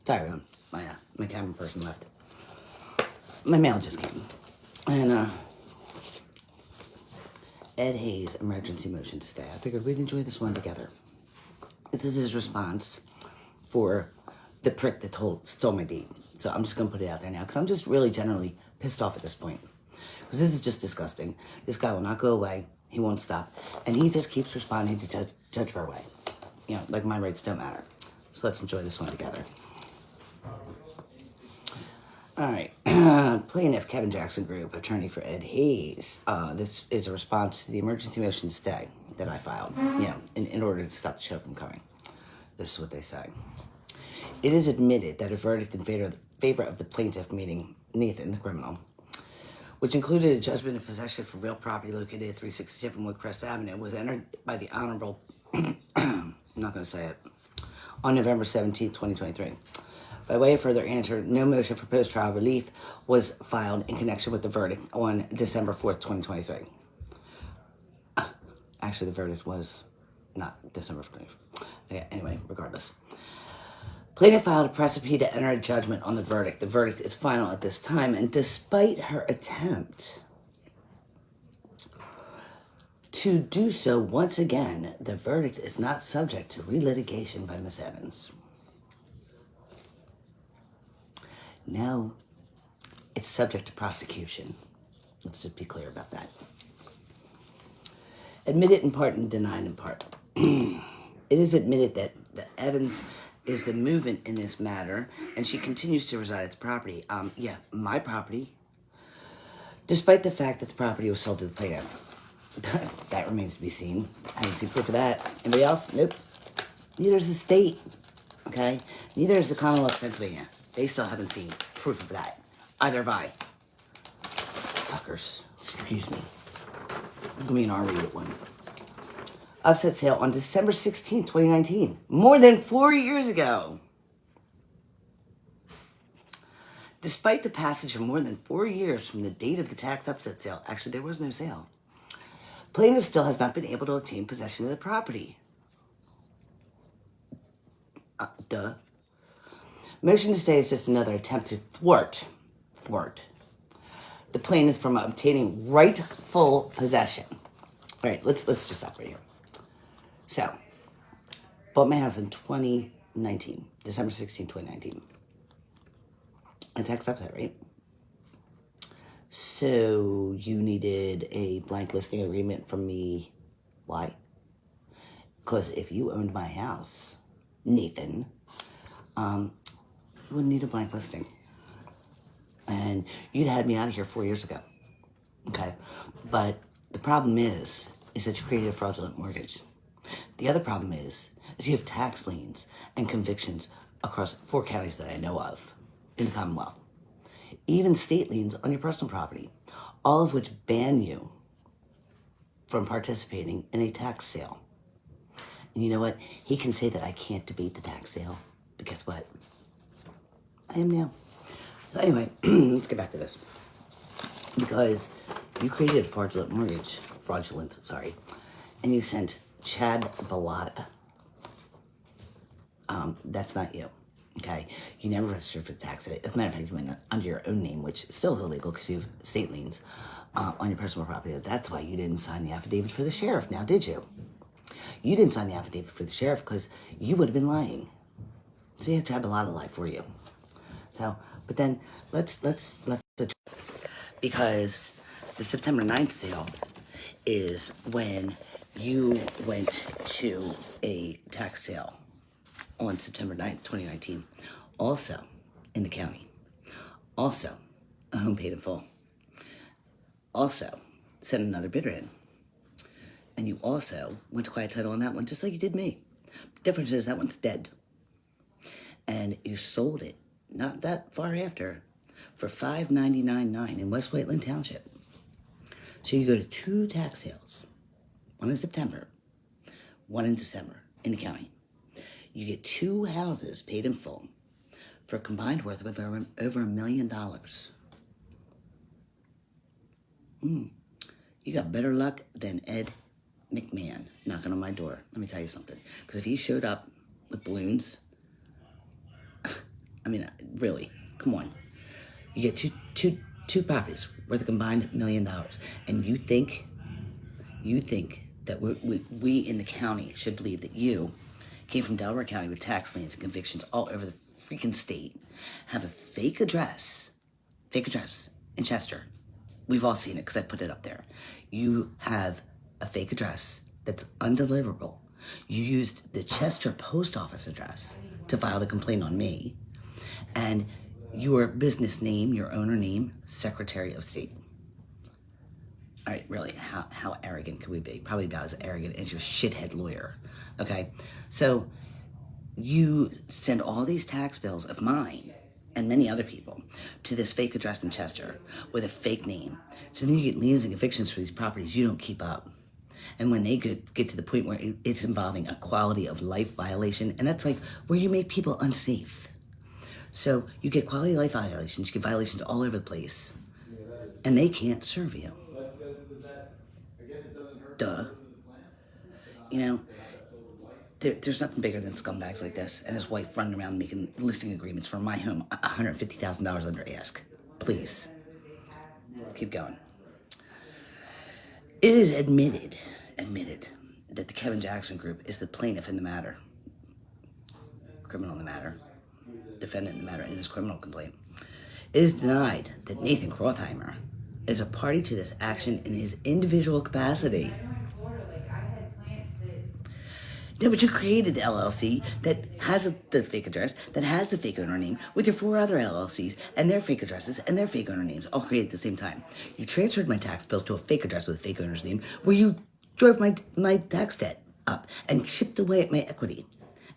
Sorry, everyone. My camera person left. My mail just came. And, Ed Hayes, emergency motion to stay. I figured we'd enjoy this one together. This is his response for the prick that stole my deed. So I'm just going to put it out there now because I'm just really generally pissed off at this point. Because this is just disgusting. This guy will not go away. He won't stop. And he just keeps responding to Judge Verway. You know, like my rights don't matter. So let's enjoy this one together. All right. Plaintiff Kevin Jackson Group, attorney for Ed Hayes. This is a response to the emergency motion to stay that I filed, in order to stop the show from coming. This is what they say. It is admitted that a verdict in favor of the plaintiff, meaning Nathan, the criminal, which included a judgment of possession for real property located at 367 Woodcrest Avenue, was entered by the Honorable, I'm not going to say it, on November 17th, 2023. By way of further answer, no motion for post-trial relief was filed in connection with the verdict on December 4th, 2023. Actually, the verdict was not December 4th. Okay, anyway, regardless. Plaintiff filed a precipice to enter a judgment on the verdict. The verdict is final at this time, and despite her attempt to do so once again, the verdict is not subject to relitigation by Ms. Evans. No, it's subject to prosecution. Let's just be clear about that. Admitted in part and denied in part. It is admitted that the Evans is the movant in this matter, and she continues to reside at the property. My property, despite the fact that the property was sold to the plaintiff. That remains to be seen. I haven't seen proof of that. Anybody else? Nope. Neither is the state, okay? Neither is the Commonwealth of Pennsylvania. They still haven't seen proof of that. Either have I. Fuckers. Excuse me. I'm gonna be an R-rated one. Upset sale on December 16, 2019. More than 4 years ago. Despite the passage of more than 4 years from the date of the tax upset sale, actually there was no sale, plaintiff still has not been able to obtain possession of the property. Duh. Motion to stay is just another attempt to thwart the plaintiff from obtaining rightful possession. All right, let's just stop right here. So, bought my house in 2019, December 16, 2019. A tax upset, right? So, you needed a blank listing agreement from me. Why? Because if you owned my house, Nathan, you wouldn't need a blank listing. And you'd had me out of here 4 years ago. Okay? But the problem is that you created a fraudulent mortgage. The other problem is you have tax liens and convictions across 4 counties that I know of in the Commonwealth. Even state liens on your personal property, all of which ban you from participating in a tax sale. And you know what? He can say that I can't debate the tax sale, but guess what? I am now. So anyway, let's get back to this. Because you created a fraudulent, and you sent Chad Bellata. That's not you, okay? You never registered for the tax. As a matter of fact, you went under your own name, which still is illegal because you have state liens on your personal property. That's why you didn't sign the affidavit for the sheriff now, did you? You didn't sign the affidavit for the sheriff because you would have been lying. So you have Chad Bellata lie for you. So, but then let's because the September 9th sale is when you went to a tax sale on September 9th, 2019. Also in the county. Also a home paid in full. Also sent another bidder in. And you also went to quiet title on that one, just like you did me. The difference is that one's dead. And you sold it not that far after for $599.9 in West Whiteland Township. So you go to 2 tax sales, one in September, one in December in the county. You get 2 houses paid in full for a combined worth of over $1 million. You got better luck than Ed McMahon knocking on my door. Let me tell you something. Because if he showed up with balloons, I mean, really, come on. You get two properties worth a combined $1 million, and you think that we in the county should believe that you came from Delaware County with tax liens and convictions all over the freaking state, have a fake address in Chester. We've all seen it because I put it up there. You have a fake address that's undeliverable. You used the Chester post office address to file the complaint on me, and your business name, your owner name, Secretary of State. All right, really, how arrogant could we be? Probably about as arrogant as your shithead lawyer. Okay, so you send all these tax bills of mine and many other people to this fake address in Chester with a fake name. So then you get liens and evictions for these properties you don't keep up. And when they get to the point where it's involving a quality of life violation, and that's like where you make people unsafe. So you get quality of life violations, you get violations all over the place, and they can't serve you. Duh. You know, there's nothing bigger than scumbags like this and his wife running around making listing agreements for my home $150,000 under ask. Please, keep going. It is admitted that the Kevin Jackson Group is the plaintiff in the matter, criminal in the matter, defendant in the matter in his criminal complaint. It is denied that Nathan Krauthamer is a party to this action in his individual capacity. No, but you created the LLC that has the fake address, that has the fake owner name, with your 4 other LLCs and their fake addresses and their fake owner names, all created at the same time. You transferred my tax bills to a fake address with a fake owner's name, where you drove my tax debt up and chipped away at my equity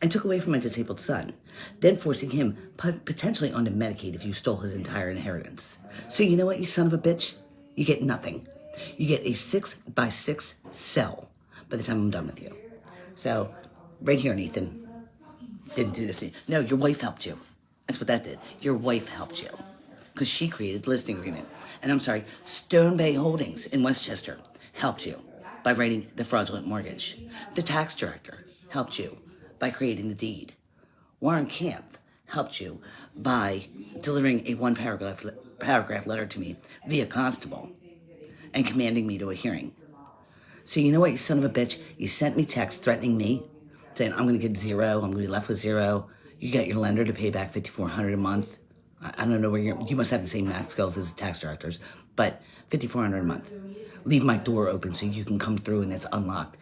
and took away from my disabled son, then forcing him potentially onto Medicaid if you stole his entire inheritance. So you know what, you son of a bitch? You get nothing. You get a 6x6 cell by the time I'm done with you. So, right here, Nathan, didn't do this to you. No, your wife helped you. That's what that did. Your wife helped you. Because she created the listing agreement. And I'm sorry, Stone Bay Holdings in Westchester helped you by writing the fraudulent mortgage. The tax director helped you by creating the deed. Warren Camp helped you by delivering a paragraph letter to me via constable and commanding me to a hearing. So you know what, you son of a bitch? You sent me text threatening me, saying I'm going to get zero, I'm going to be left with zero. You got your lender to pay back $5,400 a month. I don't know where you must have the same math skills as the tax directors, but $5,400 a month. Leave my door open so you can come through and it's unlocked.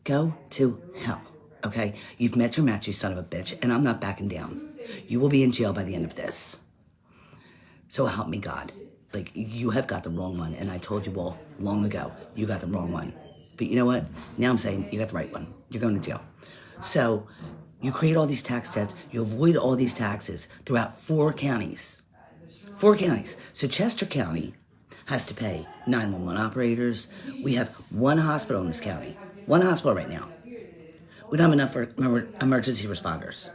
Go to hell, okay? You've met your match, you son of a bitch, and I'm not backing down. You will be in jail by the end of this. So help me God. Like, you have got the wrong one, and I told you all long ago, you got the wrong one. But you know what? Now I'm saying you got the right one. You're going to jail. So you create all these tax debts. You avoid all these taxes throughout 4 counties. 4 counties. So Chester County has to pay 911 operators. We have 1 hospital in this county. 1 hospital right now. We don't have enough for emergency responders.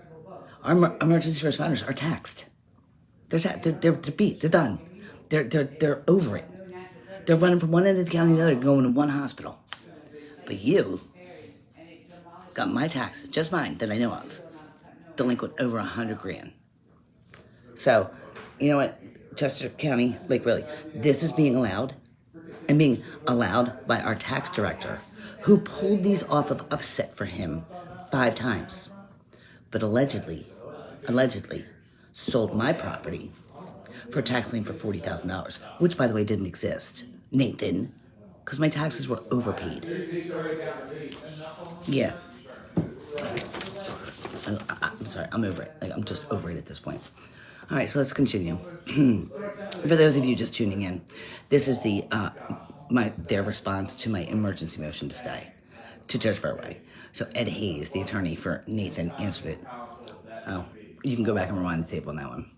Our emergency responders are taxed. They're beat. They're done. They're over it. They're running from one end of the county to the other, going to 1 hospital. But you got my taxes, just mine that I know of, delinquent over $100,000. So, you know what, Chester County, like really, this is being allowed, and being allowed by our tax director, who pulled these off of upset for him 5 times, but allegedly sold my property for a tax lien for $40,000, which, by the way, didn't exist, Nathan, because my taxes were overpaid. Yeah. I'm sorry, I'm over it. Like, I'm just over it at this point. All right, so let's continue. For those of you just tuning in, this is their response to my emergency motion to stay to Judge Fairway. So Ed Hayes, the attorney for Nathan, answered it. Oh, you can go back and rewind the tape on that one.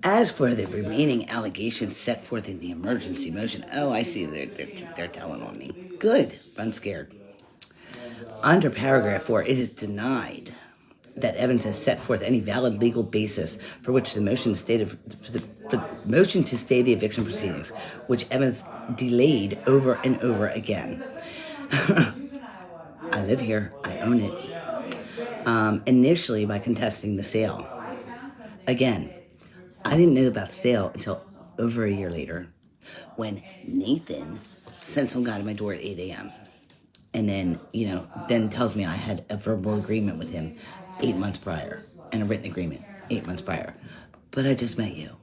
As for the remaining allegations set forth in the emergency motion, oh, I see they're telling on me. Good, I'm scared. Under paragraph 4, it is denied that Evans has set forth any valid legal basis for which the motion stated for the motion to stay the eviction proceedings, which Evans delayed over and over again. I live here. I own it. Initially by contesting the sale. Again, I didn't know about the sale until over a year later when Nathan sent some guy to my door at 8 a.m. And then, then tells me I had a verbal agreement with him 8 months prior and a written agreement 8 months prior. But I just met you.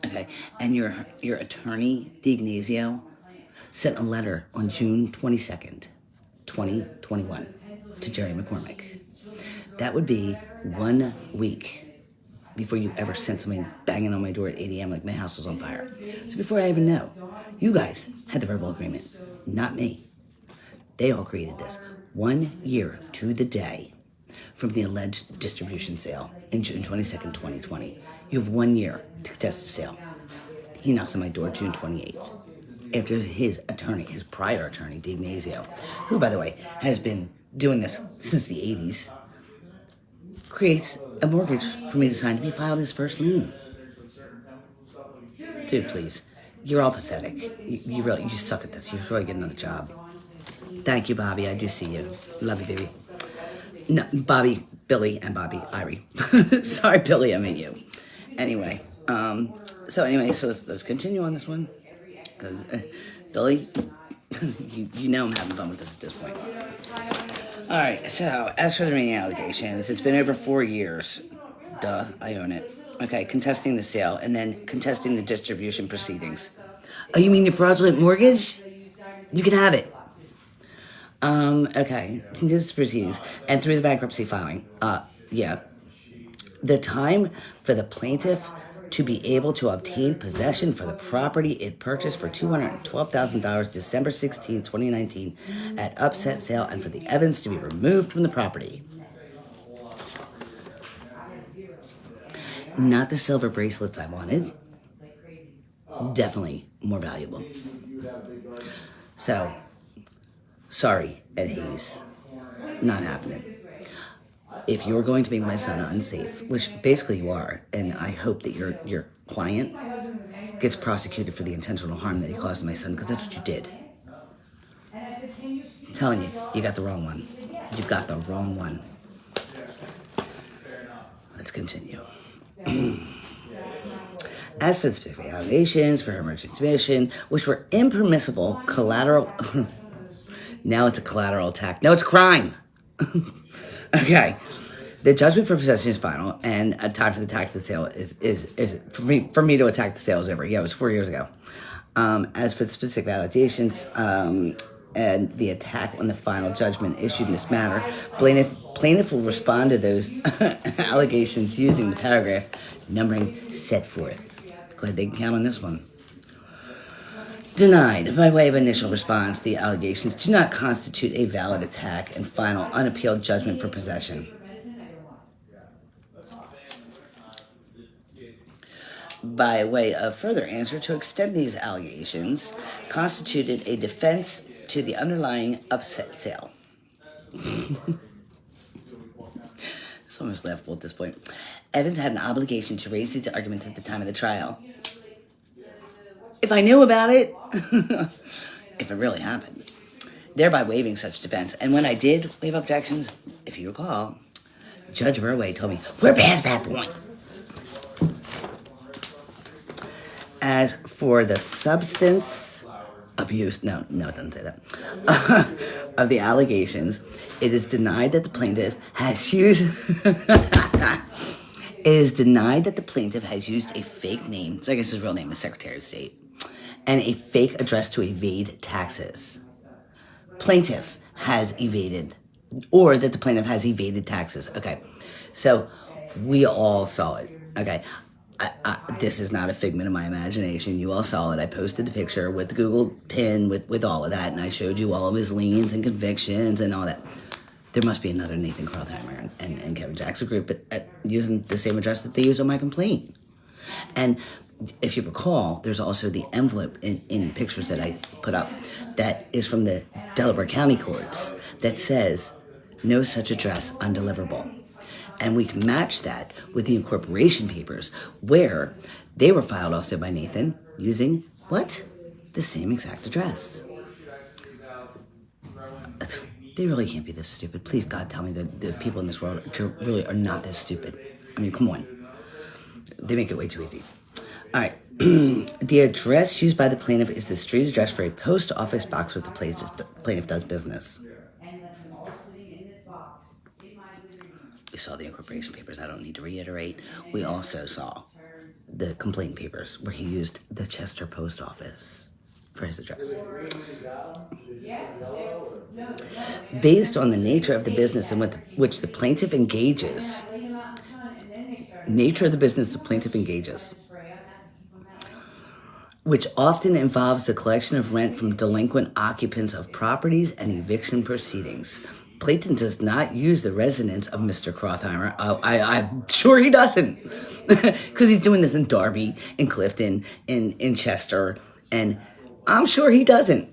Okay. And your attorney, D'Ignazio, sent a letter on June 22nd, 2021 to Jerry McCormick. That would be 1 week before you ever sent somebody banging on my door at 8 a.m. like my house was on fire. So before I even know, you guys had the verbal agreement, not me. They all created this 1 year to the day from the alleged distribution sale in June 22nd, 2020. You have 1 year to contest the sale. He knocks on my door June 28th. After his attorney, his prior attorney, D'Ignazio, who, by the way, has been doing this since the 80s, creates a mortgage for me to sign to be filed as first lien. Dude, please. You're all pathetic. You suck at this. You should really get another job. Thank you, Bobby. I do see you. Love you, baby. No, Bobby, Billy, and Bobby, Irie. Sorry, Billy, I meant you. Anyway, so let's continue on this one. Because, Billy, you know I'm having fun with this at this point. All right, so as for the remaining allegations, it's been over 4 years. Duh, I own it. Okay, contesting the sale and then contesting the distribution proceedings. Oh, you mean your fraudulent mortgage? You can have it. Okay, contest proceedings and through the bankruptcy filing. Yeah. The time for the plaintiff to be able to obtain possession for the property it purchased for $212,000 December 16, 2019 at upset sale and for the evidence to be removed from the property. Not the silver bracelets I wanted. Definitely more valuable. So, sorry, Ed Hayes. Not happening. If you're going to make my son unsafe, which basically you are, and I hope that your client gets prosecuted for the intentional harm that he caused to my son, because that's what you did. I'm telling you, you got the wrong one. You've got the wrong one. Let's continue. As for the specific allegations for her emergency mission, which were impermissible collateral... Now it's a collateral attack. No, it's a crime. Okay. The judgment for possession is final, and a time for the tax to sale is for me to attack the sale is over. Yeah, it was 4 years ago. As for the specific allegations and the attack on the final judgment issued in this matter, plaintiff will respond to those allegations using the paragraph numbering set forth. Glad they can count on this one. Denied. By way of initial response, the allegations do not constitute a valid attack and final unappealed judgment for possession. By way of further answer, to extend these allegations constituted a defense to the underlying upset sale. It's almost laughable at this point. Evans had an obligation to raise these arguments at the time of the trial. If I knew about it, if it really happened, thereby waiving such defense. And when I did waive objections, if you recall, Judge Burway told me, we're past that point. As for the substance abuse, no, it doesn't say that, of the allegations, it is denied that the plaintiff has used... It is denied that the plaintiff has used a fake name, so I guess his real name is Secretary of State, and a fake address to evade taxes. Plaintiff has evaded, or that the plaintiff has evaded taxes. Okay, so we all saw it. Okay, this is not a figment of my imagination. You all saw it. I posted the picture with the Google pin with all of that, and I showed you all of his liens and convictions and all that. There must be another Nathan Krauthamer and Kevin Jackson group, but using the same address that they use on my complaint. And if you recall, there's also the envelope in pictures that I put up that is from the Delaware County courts that says no such address undeliverable. And we can match that with the incorporation papers where they were filed also by Nathan using what? The same exact address. They really can't be this stupid. Please, God, tell me that the people in this world really are not this stupid. I mean, come on. They make it way too easy. All right. The address used by the plaintiff is the street address for a post office box with the plaintiff does business. We saw the incorporation papers. I don't need to reiterate. We also saw the complaint papers where he used the Chester post office for his address. Based on the nature of the business in which the plaintiff engages, which often involves the collection of rent from delinquent occupants of properties and eviction proceedings. Plaintiff does not use the residence of Mr. Krauthamer. I'm sure he doesn't. Because he's doing this in Darby, in Clifton, in Chester, and I'm sure he doesn't.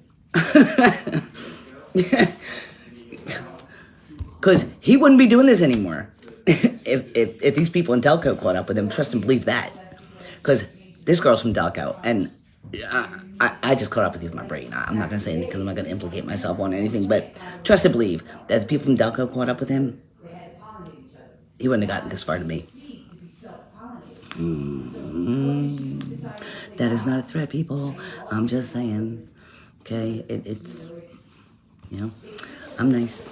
Because he wouldn't be doing this anymore if these people in Delco caught up with him. Trust and believe that. Because this girl's from Delco, and I just caught up with you with my brain. I'm not going to say anything because I'm not going to implicate myself on anything, but trust and believe that the people from Delco caught up with him, he wouldn't have gotten this far to me. That is not a threat, people. I'm just saying. Okay, it's, I'm nice.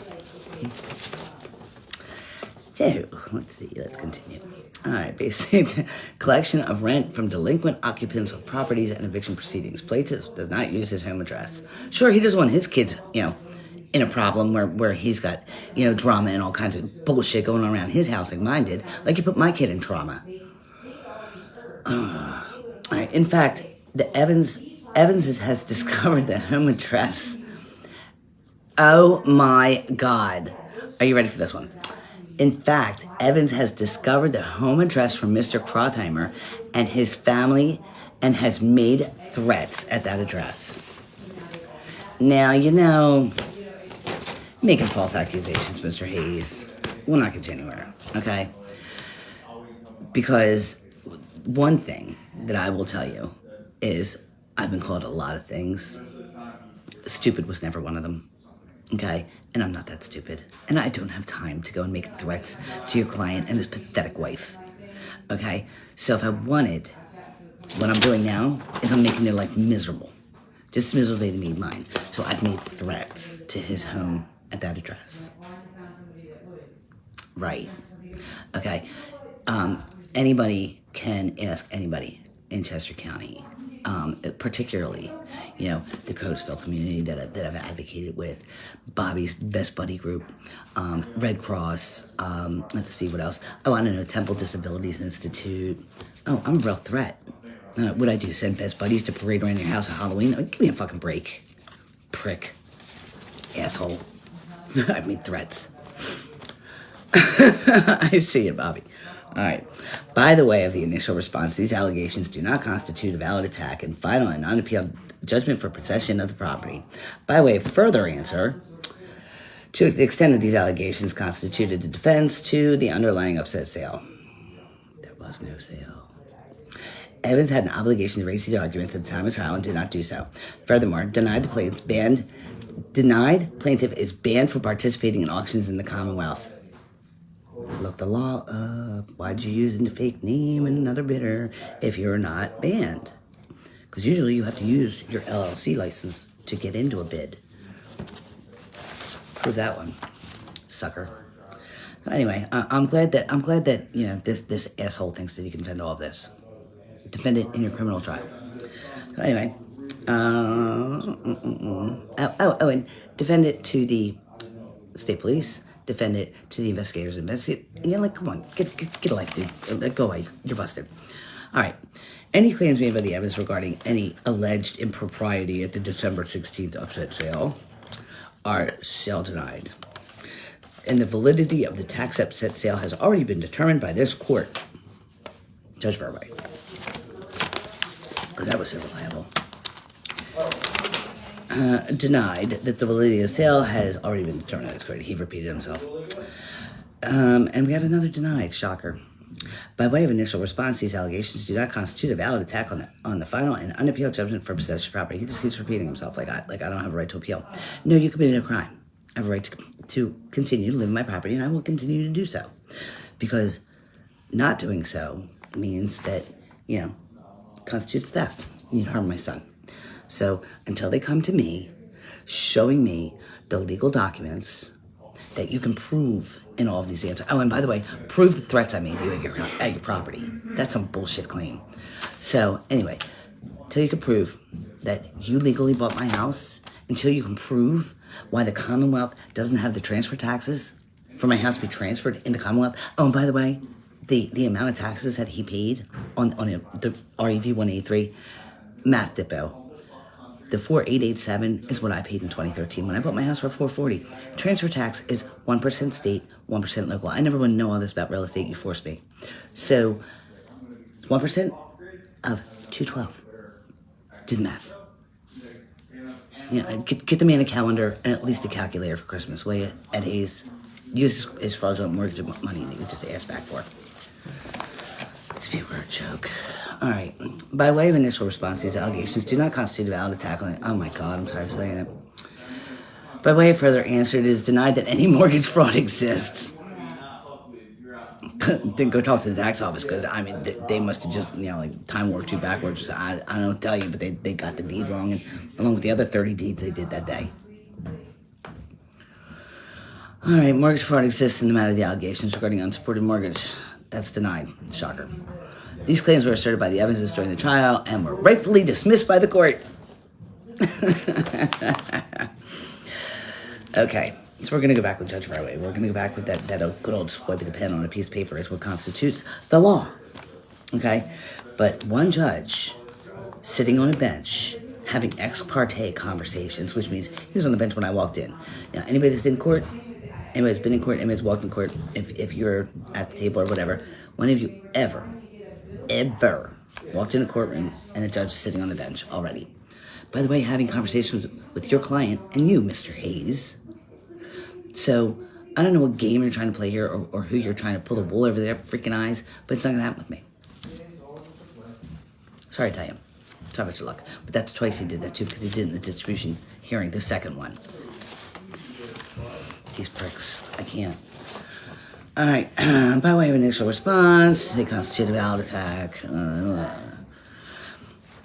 So, let's see, let's continue. All right, basic collection of rent from delinquent occupants of properties and eviction proceedings. Plaintiff does not use his home address. Sure, he doesn't want his kids, in a problem where he's got, drama and all kinds of bullshit going on around his house like mine did. Like you put my kid in trauma. All right, in fact, the Evans has discovered the home address. Oh my God. Are you ready for this one? In fact, Evans has discovered the home address from Mr. Krauthamer and his family and has made threats at that address. Now, making false accusations, Mr. Hayes, will not get you anywhere, okay? Because one thing that I will tell you is I've been called a lot of things. Stupid was never one of them. Okay, and I'm not that stupid. And I don't have time to go and make threats to your client and his pathetic wife. Okay, so if I wanted, what I'm doing now is I'm making their life miserable. Just as miserable as they made mine. So I've made threats to his home at that address. Right. Okay, anybody can ask anybody in Chester County, particularly, the Coatesville community that I've advocated with, Bobby's Best Buddy Group, Red Cross, let's see what else. Oh, I don't know, Temple Disabilities Institute. Oh, I'm a real threat. What'd I do, send Best Buddies to parade around your house at Halloween? Give me a fucking break. Prick. Asshole. I've made threats. I see it, Bobby. All right. By the way of the initial response, these allegations do not constitute a valid attack and final and unappealed judgment for possession of the property. By way of further answer, to the extent that these allegations constituted a defense to the underlying upset sale. There was no sale. Evans had an obligation to raise these arguments at the time of trial and did not do so. Furthermore, denied plaintiff is banned from participating in auctions in the Commonwealth. Look the law up. Why'd you use a fake name and another bidder if you're not banned? Because usually you have to use your LLC license to get into a bid. Prove that one, sucker. So anyway, I'm glad that this asshole thinks that he can defend all of this. Defend it in your criminal trial. So anyway, and defend it to the state police. Defend it to the investigators. Come on, get a life, dude. Go away. You're busted. All right. Any claims made by the Evans regarding any alleged impropriety at the December 16th upset sale are sale denied. And the validity of the tax upset sale has already been determined by this court. Judge Verwey. Because that was so reliable. Denied that the validity of the sale has already been determined. That's great. He repeated himself. And we had another denied. Shocker. By way of initial response, these allegations do not constitute a valid attack on the final and unappealed judgment for possession of property. He just keeps repeating himself like I don't have a right to appeal. No, you committed a crime. I have a right to continue to live in my property, and I will continue to do so. Because Not doing so means that, constitutes theft. You'd harm my son. So until they come to me, showing me the legal documents that you can prove in all of these answers. Oh, and by the way, prove the threats I made you at your property. That's some bullshit claim. So anyway, until you can prove that you legally bought my house, until you can prove why the Commonwealth doesn't have the transfer taxes for my house to be transferred in the Commonwealth. Oh, and by the way, the amount of taxes that he paid on the REV 183, math dippo. The 4887 is what I paid in 2013 when I bought my house for 440. Transfer tax is 1% state, 1% local. I never want to know all this about real estate. You forced me. So 1% of 212. Do the math. Get the man a calendar and at least a calculator for Christmas, will you, Ed Hayes? Use his fraudulent mortgage money that you just asked back for. To be a word joke. All right. By way of initial response, these allegations do not constitute a valid attack on it. Oh my God, I'm tired of saying it. By way of further answer, it is denied that any mortgage fraud exists. Didn't go talk to the tax office because, they must have just, time worked you backwards. I don't tell you, but they got the deed wrong, and along with the other 30 deeds they did that day. All right, mortgage fraud exists in the matter of the allegations regarding unsupported mortgage. That's denied. Shocker. These claims were asserted by the evidence during the trial and were rightfully dismissed by the court. Okay, so we're going to go back with Judge Fairway. We're going to go back with that good old swipe of the pen on a piece of paper is what constitutes the law. Okay? But one judge sitting on a bench having ex parte conversations, which means he was on the bench when I walked in. Now, anybody that's in court, anybody that's been in court, anybody that's walked in court, if you're at the table or whatever, when have you ever walked in a courtroom and the judge is sitting on the bench already? By the way, having conversations with your client and you, Mr. Hayes. So, I don't know what game you're trying to play here or who you're trying to pull the wool over their freaking eyes, but it's not going to happen with me. Sorry to tell you. Sorry about your luck. But that's twice he did that too, because he did it in the distribution hearing, the second one. These pricks. I can't. All right. By way of initial response, they constitute a valid attack.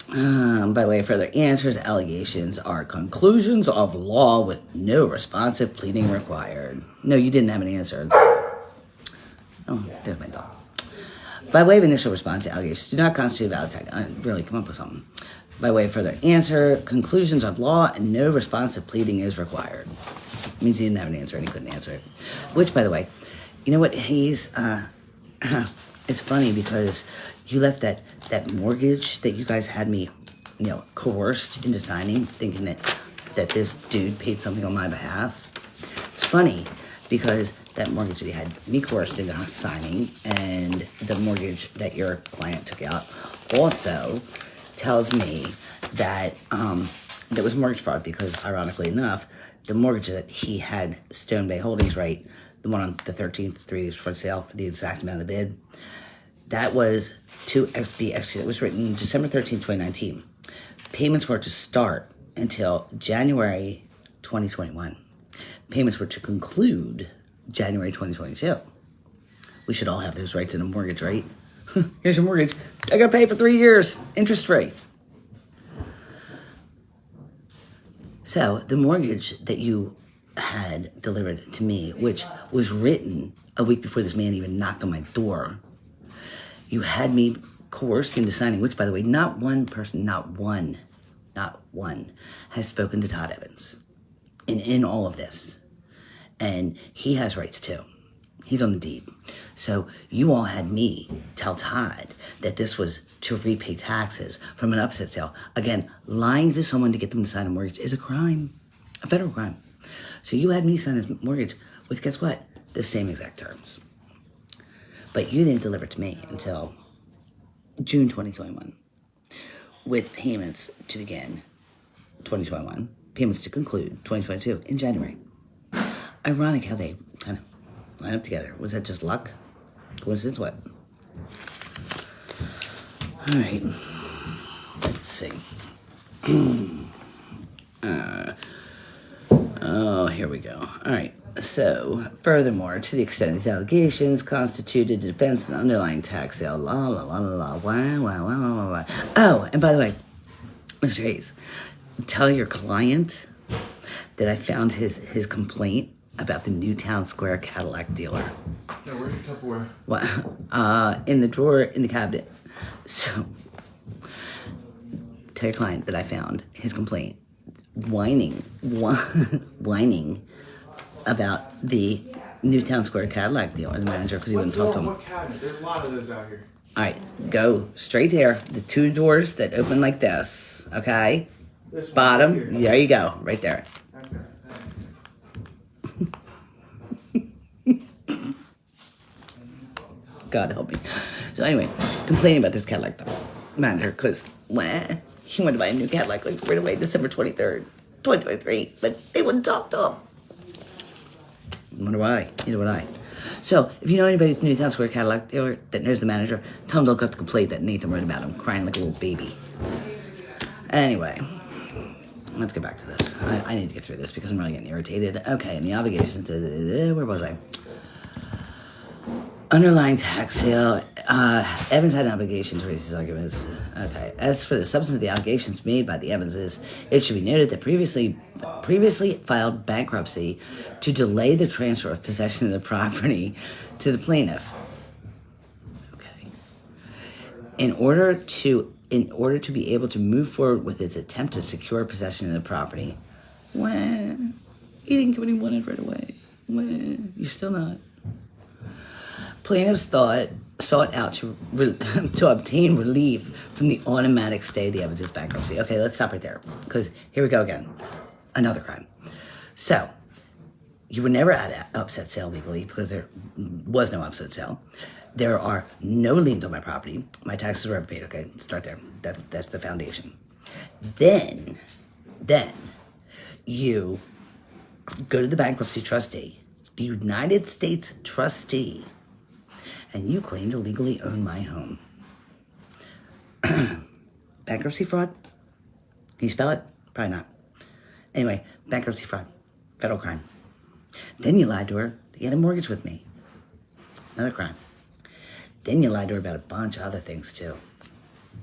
By way of further answers, allegations are conclusions of law with no responsive pleading required. No, you didn't have an answer. Oh, there's my dog. By way of initial response, allegations do not constitute a valid attack. Really, come up with something. By way of further answer, conclusions of law and no responsive pleading is required. It means he didn't have an answer and he couldn't answer it. Which, by the way, you know what, Hayes? It's funny because you left that mortgage that you guys had me, coerced into signing, thinking that this dude paid something on my behalf. It's funny because that mortgage that you had me coerced into signing and the mortgage that your client took out also tells me that there was mortgage fraud because, ironically enough, the mortgage that he had Stone Bay Holdings, right, the one on the 13th, 3 days before sale for the exact amount of the bid, that was to be executed. It was written December 13th, 2019. Payments were to start until January 2021. Payments were to conclude January 2022. We should all have those rights in a mortgage, right? Here's your mortgage. I gotta pay for 3 years, interest free. So the mortgage that you had delivered to me, which was written a week before this man even knocked on my door, you had me coerced into signing, which, by the way, not one person, not one, has spoken to Todd Evans in all of this. And he has rights too. He's on the deed. So you all had me tell Todd that this was to repay taxes from an upset sale. Again, lying to someone to get them to sign a mortgage is a crime, a federal crime. So you had me sign this mortgage with, guess what? The same exact terms. But you didn't deliver to me until June 2021 with payments to begin 2021, payments to conclude 2022 in January. Ironic how they kind of line up together. Was that just luck? Coincidence? What? All right. Let's see. Oh, here we go. All right. So, furthermore, to the extent these allegations constituted a defense and underlying tax sale, la la la la la, wah. Oh, and by the way, Mr. Hayes, tell your client that I found his complaint about the Newtown Square Cadillac dealer. Yeah, where's your Tupperware? What? In the drawer in the cabinet. So, tell your client that I found his complaint, whining about the Newtown Square Cadillac dealer, the manager, because he wouldn't talk to him. What cabinet? There's a lot of those out here. All right, go straight there. The two doors that open like this, okay? This one Bottom, right here. there you go, right there. God help me. So anyway, complaining about this Cadillac manager because he wanted to buy a new Cadillac like right away, December 23rd, 2023, but they wouldn't talk to him. I wonder why. Neither would I. So if you know anybody at the Newtown Square Cadillac dealer that knows the manager, tell him to look up the complaint that Nathan wrote about him, crying like a little baby. Anyway, let's get back to this. I need to get through this because I'm really getting irritated. Okay, and the obligations, where was I? Underlying tax sale. Evans had an obligation to raise his arguments. Okay. As for the substance of the allegations made by the Evanses, it should be noted that previously filed bankruptcy to delay the transfer of possession of the property to the plaintiff. Okay. In order to be able to move forward with its attempt to secure possession of the property, he didn't get what he wanted right away. You're still not. Plaintiffs sought out to obtain relief from the automatic stay of the Evans' bankruptcy. Okay, let's stop right there, because here we go again. Another crime. So, you were never at an upset sale legally because there was no upset sale. There are no liens on my property. My taxes were ever paid. Okay, start there. That's the foundation. Then you go to the bankruptcy trustee, the United States trustee, and you claim to legally own my home. Bankruptcy fraud? Can you spell it? Probably not. Anyway, bankruptcy fraud. Federal crime. Then you lied to her that you had a mortgage with me. Another crime. Then you lied to her about a bunch of other things, too.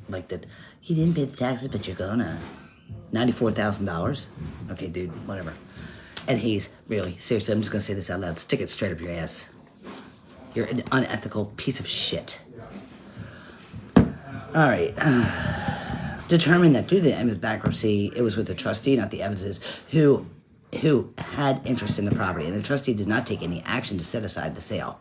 Like that you didn't pay the taxes, but you're gonna. $94,000? Okay, dude, whatever. And Hayes, really, seriously, I'm just gonna say this out loud. Stick it straight up your ass. You're an unethical piece of shit. All right. Determined that due to the Evans bankruptcy, it was with the trustee, not the Evanses, who had interest in the property, and the trustee did not take any action to set aside the sale.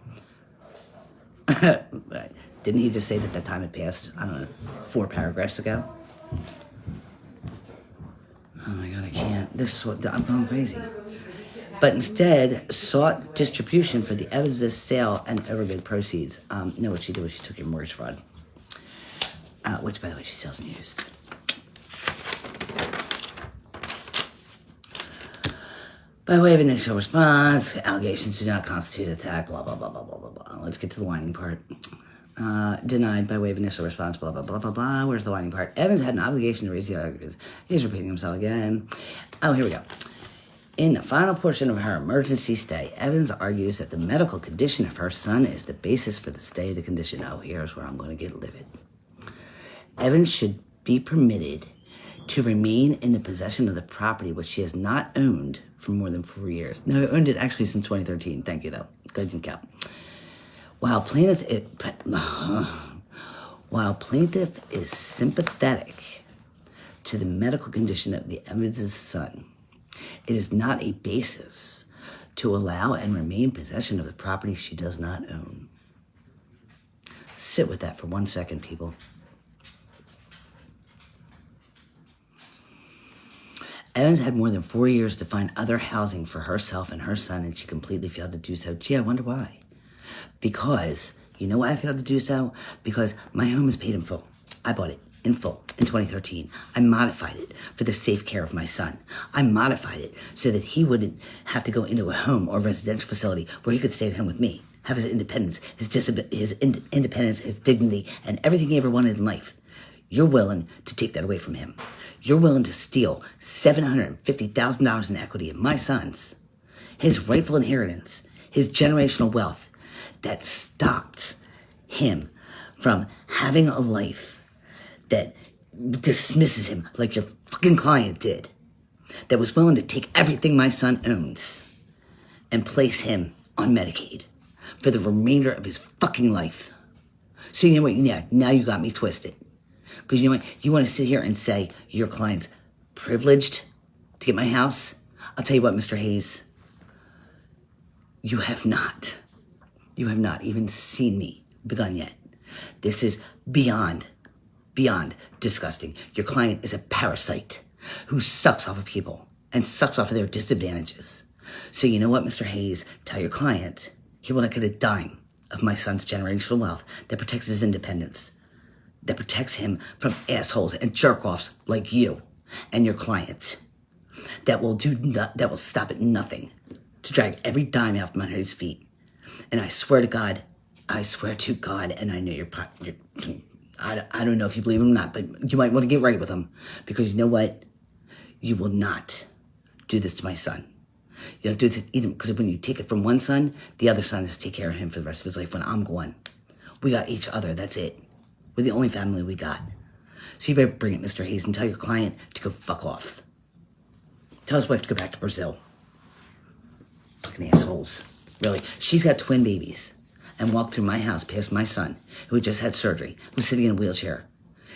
Didn't he just say that time had passed, I don't know, 4 paragraphs ago? Oh my God, I can't. I'm going crazy. But instead sought distribution for the Evans' sale and overbid proceeds. No, what she did was she took your mortgage fraud, which, by the way, she sells and used. By way of initial response, allegations do not constitute attack, blah, blah, blah, blah, blah, blah, blah. Let's get to the whining part. Denied by way of initial response, blah, blah, blah, blah, blah. Where's the whining part? Evans had an obligation to raise the arguments. He's repeating himself again. Oh, here we go. In the final portion of her emergency stay, Evans argues that the medical condition of her son is the basis for the stay of the condition. Oh, here's where I'm going to get livid. Evans should be permitted to remain in the possession of the property which she has not owned for more than 4 years. No, I owned it actually since 2013. Thank you, though. Good didn't count. While plaintiff is sympathetic to the medical condition of the Evans' son, it is not a basis to allow and remain possession of the property she does not own. Sit with that for 1 second, people. Evans had more than 4 years to find other housing for herself and her son, and she completely failed to do so. Gee, I wonder why. Because, you know why I failed to do so? Because my home is paid in full. I bought it in full in 2013. I modified it for the safe care of my son. I modified it so that he wouldn't have to go into a home or residential facility where he could stay at home with me, have his independence, his independence, his dignity, and everything he ever wanted in life. You're willing to take that away from him. You're willing to steal $750,000 in equity in my son's, his rightful inheritance, his generational wealth that stopped him from having a life that dismisses him like your fucking client did, that was willing to take everything my son owns and place him on Medicaid for the remainder of his fucking life. So you know what? Yeah, now you got me twisted. Because you know what? You want to sit here and say your client's privileged to get my house? I'll tell you what, Mr. Hayes. You have not even seen me begun yet. This is beyond disgusting. Your client is a parasite who sucks off of people and sucks off of their disadvantages. So you know what, Mr. Hayes? Tell your client he will not get a dime of my son's generational wealth that protects his independence, that protects him from assholes and jerk-offs like you and your client, that will stop at nothing to drag every dime out from under his feet. And I swear to God, and I know I don't know if you believe him or not, but you might want to get right with him, because you know what? You will not do this to my son. You don't do this either, because when you take it from one son, the other son has to take care of him for the rest of his life when I'm gone. We got each other, that's it. We're the only family we got. So you better bring it, Mr. Hayes, and tell your client to go fuck off. Tell his wife to go back to Brazil. Fucking assholes. Really. She's got twin babies and walked through my house past my son, who had just had surgery, who was sitting in a wheelchair.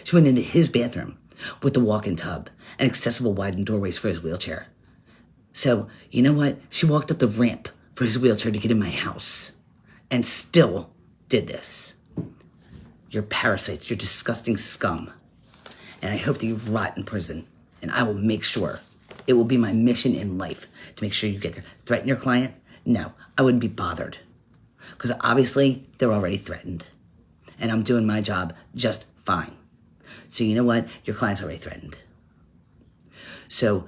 She went into his bathroom with the walk-in tub and accessible widened doorways for his wheelchair. So, you know what? She walked up the ramp for his wheelchair to get in my house and still did this. You're parasites. You're disgusting scum. And I hope that you rot in prison. And I will make sure. It will be my mission in life to make sure you get there. Threaten your client? No, I wouldn't be bothered. Because obviously, they're already threatened. And I'm doing my job just fine. So you know what? Your client's already threatened. So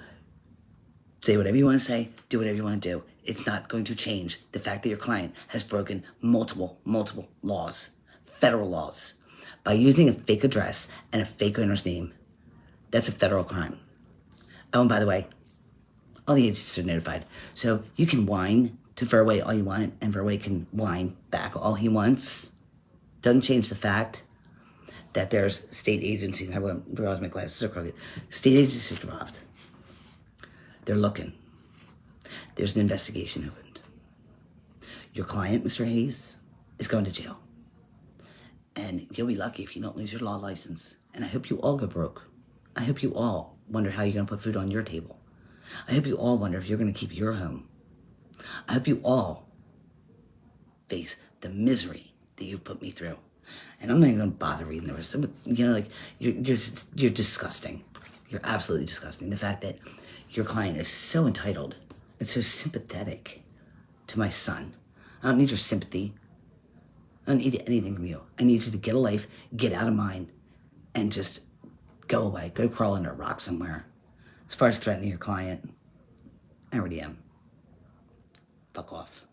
say whatever you want to say, do whatever you want to do. It's not going to change the fact that your client has broken multiple laws, federal laws, by using a fake address and a fake owner's name. That's a federal crime. Oh, and by the way, all the agencies are notified. So you can whine to Verway all you want, and Verway can whine back all he wants. Doesn't change the fact that there's state agencies. I won't realize my glasses are crooked. State agencies involved. They're looking. There's an investigation opened. Your client, Mr. Hayes, is going to jail. And you'll be lucky if you don't lose your law license. And I hope you all go broke. I hope you all wonder how you're going to put food on your table. I hope you all wonder if you're going to keep your home. I hope you all face the misery that you've put me through. And I'm not even going to bother reading the rest of it. You know, like, you're disgusting. You're absolutely disgusting. The fact that your client is so entitled and so sympathetic to my son. I don't need your sympathy. I don't need anything from you. I need you to get a life, get out of mine, and just go away. Go crawl under a rock somewhere. As far as threatening your client, I already am. Fuck off.